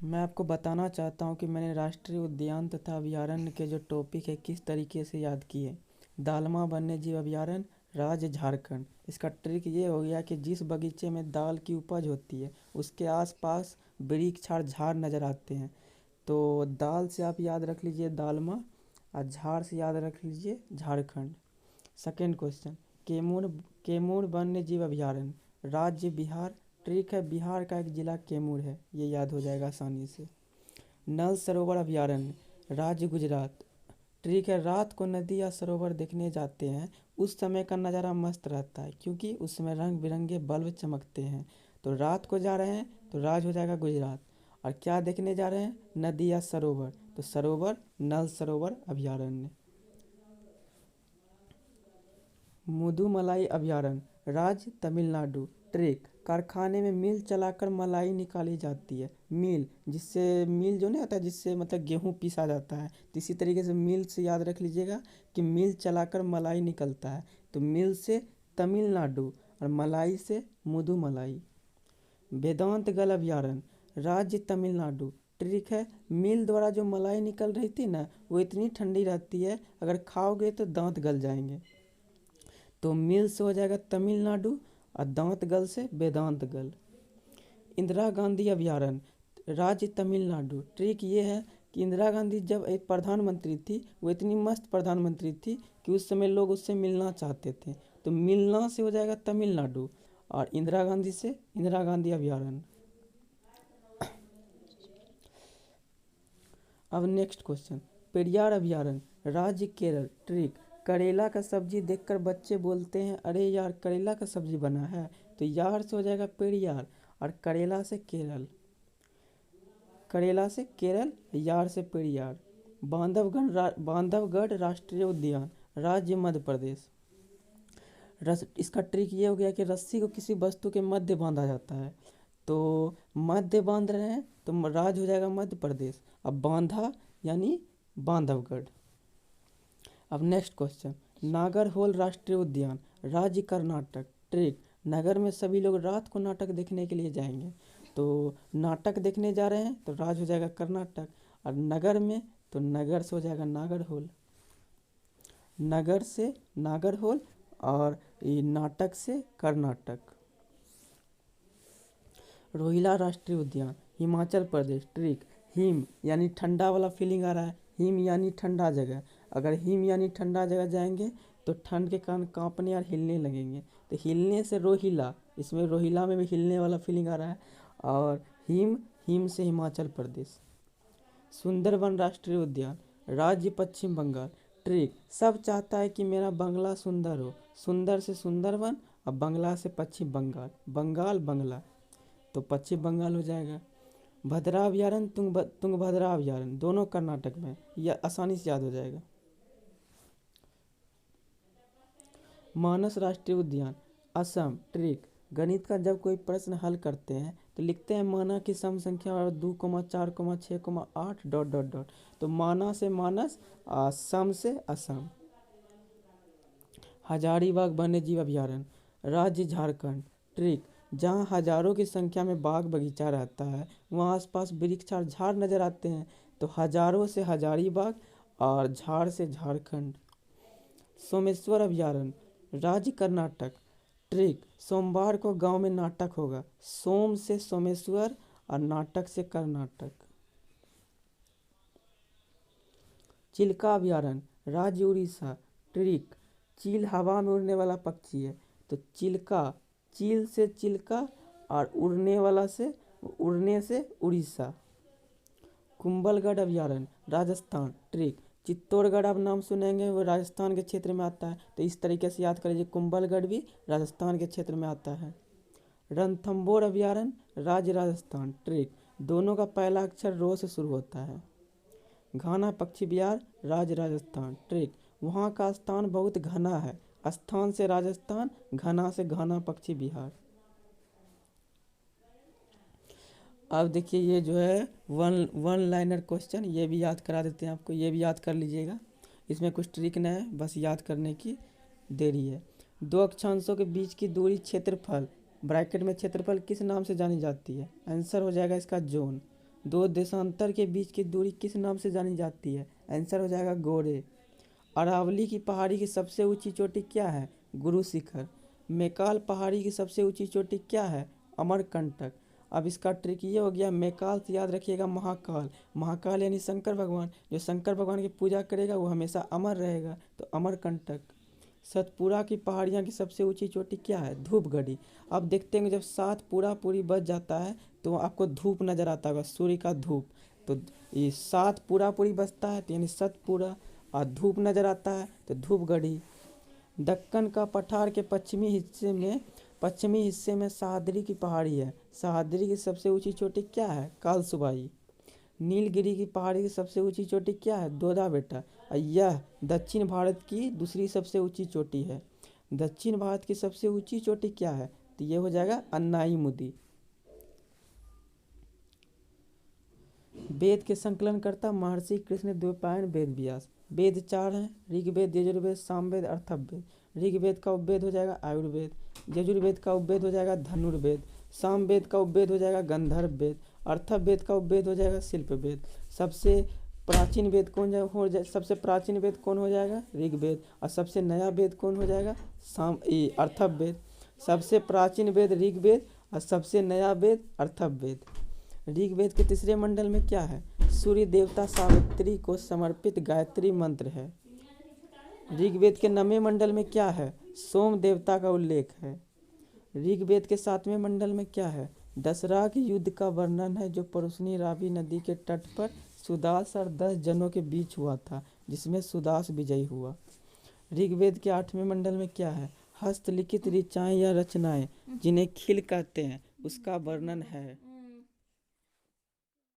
मैं आपको बताना चाहता हूँ कि मैंने राष्ट्रीय उद्यान तथा अभयारण्य के जो टॉपिक है किस तरीके से याद किए। दालमा वन्यजीव अभयारण्य, राज्य झारखंड। इसका ट्रिक ये हो गया कि जिस बगीचे में दाल की उपज होती है उसके आसपास वृक्ष और झाड़ नज़र आते हैं। तो दाल से आप याद रख लीजिए दालमा, और झाड़ से याद रख लीजिए झारखंड। सेकेंड क्वेश्चन, कैमूर कैमूर वन्य जीव अभयारण्य, राज्य बिहार। ट्रिक है, बिहार का एक जिला कैमूर है, ये याद हो जाएगा आसानी से। नल सरोवर अभयारण्य, राज्य गुजरात। ट्रिक है, रात को नदी या सरोवर देखने जाते हैं, उस समय का नज़ारा मस्त रहता है क्योंकि उस समय रंग बिरंगे बल्ब चमकते हैं। तो रात को जा रहे हैं तो राज हो जाएगा गुजरात। और क्या देखने जा रहे हैं, नदी या सरोवर, तो सरोवर नल सरोवर अभयारण्य। मुदुमलाई अभयारण्य, राज्य तमिलनाडु। ट्रिक, कारखाने में मिल चलाकर मलाई निकाली जाती है। मिल, जिससे मिल जो नहीं आता है जिससे मतलब गेहूं पीसा जाता है, तो इसी तरीके से मिल से याद रख लीजिएगा कि मिल चलाकर मलाई निकलता है। तो मिल से तमिलनाडु और मलाई से मुदुमलाई। वेदांतगल अभयारण्य, राज्य तमिलनाडु। ट्रिक है, मिल द्वारा जो मलाई निकल रही थी ना वो इतनी ठंडी रहती है, अगर खाओगे तो दांत गल जाएंगे। तो मिल से हो जाएगा तमिलनाडु और दांत गल से वेदांत गल। इंदिरा गांधी अभयारण्य, राज्य तमिलनाडु। ट्रिक ये है कि इंदिरा गांधी जब एक प्रधानमंत्री थी वो इतनी मस्त प्रधानमंत्री थी कि उस समय लोग उससे मिलना चाहते थे। तो मिलना से हो जाएगा तमिलनाडु और इंदिरा गांधी से इंदिरा गांधी अभयारण्य। अब नेक्स्ट क्वेश्चन, पेरियार अभयारण्य, राज्य केरल। ट्रिक, करेला का सब्जी देखकर बच्चे बोलते हैं अरे यार करेला का सब्जी बना है। तो यार से हो जाएगा पेरियार और करेला से केरल। करेला से केरल, यार से पेरियार। बांधवगढ़ राष्ट्रीय उद्यान, राज्य मध्य प्रदेश। इसका ट्रिक ये हो गया कि रस्सी को किसी वस्तु के मध्य बांधा जाता है। तो मध्य बांध रहे हैं तो राज्य हो जाएगा मध्य प्रदेश। अब बांधा यानी बांधवगढ़। अब नेक्स्ट क्वेश्चन, नागरहोल राष्ट्रीय उद्यान, राज्य कर्नाटक। ट्रिक, नगर में सभी लोग रात को नाटक देखने के लिए जाएंगे। तो नाटक देखने जा रहे हैं तो राज्य हो जाएगा कर्नाटक, और नगर में तो नगर से हो जाएगा नागरहोल। नगर से नागरहोल और ये नाटक से कर्नाटक। रोहिला राष्ट्रीय उद्यान, हिमाचल प्रदेश। ट्रिक, हिम यानी ठंडा वाला फीलिंग आ रहा है, हिम यानी ठंडा जगह। अगर हिम यानी ठंडा जगह जाएंगे तो ठंड के कारण कांपने और हिलने लगेंगे। तो हिलने से रोहिला, इसमें रोहिला में भी हिलने वाला फीलिंग आ रहा है। और हिम, हिम से हिमाचल प्रदेश। सुंदरवन राष्ट्रीय उद्यान, राज्य पश्चिम बंगाल। ट्रिक, सब चाहता है कि मेरा बंगला सुंदर हो। सुंदर से सुंदरवन और बंगला से पश्चिम बंगाल, बंगाल बंगला, तो पश्चिम बंगाल हो जाएगा। भद्रा अभयारण्य, तुंगभद्रा अभयारण्य, दोनों कर्नाटक में, यह आसानी से याद हो जाएगा। मानस राष्ट्रीय उद्यान, असम। ट्रिक, गणित का जब कोई प्रश्न हल करते हैं तो लिखते हैं माना की सम संख्या और 2,4,6,8 डॉट डॉट डॉट। तो माना से मानस, असम से असम। हजारीबाग वन्यजीव अभयारण्य, राज्य झारखंड। ट्रिक, जहाँ हजारों की संख्या में बाग बगीचा रहता है वहाँ आसपास वृक्ष और झाड़ नजर आते हैं। तो हजारों से हजारीबाग और झाड़ से झारखंड। सोमेश्वर अभयारण्य, राज्य कर्नाटक। ट्रिक, सोमवार को गांव में नाटक होगा। सोम से सोमेश्वर और नाटक से कर्नाटक। चिल्का अभयारण्य, राज्य उड़ीसा। ट्रिक, चील हवा में उड़ने वाला पक्षी है। तो चिल्का, चील से चिल्का और उड़ने वाला से उड़ने से उड़ीसा। कुंभलगढ़ अभयारण्य, राजस्थान। ट्रिक, चित्तौड़गढ़ आप नाम सुनेंगे वो राजस्थान के क्षेत्र में आता है, तो इस तरीके से याद कर लीजिए कुंभलगढ़ भी राजस्थान के क्षेत्र में आता है। रणथंभौर अभयारण्य, राज्य राजस्थान। ट्रिक, दोनों का पहला अक्षर रो से शुरू होता है। घाना पक्षी विहार, राज्य राजस्थान। ट्रिक, वहाँ का स्थान बहुत घना है। स्थान से राजस्थान, घना से घाना पक्षी विहार। अब देखिए ये जो है वन लाइनर क्वेश्चन, ये भी याद करा देते हैं आपको, ये भी याद कर लीजिएगा। इसमें कुछ ट्रिक नहीं है, बस याद करने की देरी है। दो अक्षांशों के बीच की दूरी क्षेत्रफल, ब्रैकेट में क्षेत्रफल किस नाम से जानी जाती है। आंसर हो जाएगा इसका जोन। दो देशांतर के बीच की दूरी किस नाम से जानी जाती है? आंसर हो जाएगा गोरे। अरावली की पहाड़ी की सबसे ऊंची चोटी क्या है? गुरु शिखर। मैकाल पहाड़ी की सबसे ऊंची चोटी क्या है? अमरकंटक। अब इसका ट्रिक ये हो गया, मैकाल से याद रखिएगा महाकाल। महाकाल यानी शंकर भगवान। जो शंकर भगवान की पूजा करेगा वो हमेशा अमर रहेगा, तो अमरकंटक। सतपुड़ा की पहाड़ियाँ की सबसे ऊंची चोटी क्या है? धूपगढ़ी। अब देखते हैं जब सातपुड़ा पूरी बच जाता है तो आपको धूप नजर आता होगा, सूर्य का धूप। तो ये सातपुड़ा पूरी बचता है तो यानी सतपुड़ा, और धूप नजर आता है तो धूपगढ़ी। दक्कन का पठार के पश्चिमी हिस्से में सह्याद्री की पहाड़ी है। सह्याद्री की सबसे ऊंची चोटी क्या है? कालसुबाई। नीलगिरी की पहाड़ी की सबसे ऊंची चोटी क्या है? दोदा बेटा। और यह दक्षिण भारत की दूसरी सबसे ऊंची चोटी है। दक्षिण भारत की सबसे ऊंची चोटी क्या है? तो ये हो जाएगा अन्नाईमुदी। वेद के संकलनकर्ता महर्षि कृष्ण द्वैपायन वेद व्यास। वेद चार हैं, ऋग्वेद, यजुर्वेद, सामवेद, अथर्ववेद। ऋग्वेद का उपवेद हो जाएगा आयुर्वेद, यजुर्वेद का उपवेद हो जाएगा धनुर्वेद, सामवेद का उपवेद हो जाएगा गंधर्व वेद, अथर्ववेद का उपवेद हो जाएगा शिल्पवेद। सबसे प्राचीन वेद सबसे प्राचीन वेद कौन हो जाएगा? ऋग्वेद। और सबसे नया वेद कौन हो जाएगा? अथर्ववेद। सबसे प्राचीन वेद ऋग्वेद और सबसे नया वेद अथर्ववेद। ऋग्वेद के तीसरे मंडल में क्या है? सूर्य देवता सावित्री को समर्पित गायत्री मंत्र है। ऋग्वेद के 9वें मंडल में क्या है? सोम देवता का उल्लेख है। ऋग्वेद के 7वें मंडल में क्या है? दशरथ के युद्ध का वर्णन है जो परुशनी रावी नदी के तट पर सुदास और 10 जनों के बीच हुआ था, जिसमें सुदास विजयी हुआ। ऋग्वेद के 8वें मंडल में क्या है? हस्तलिखित ऋचाएं या रचनाएं जिन्हें खिल कहते हैं, उसका वर्णन है।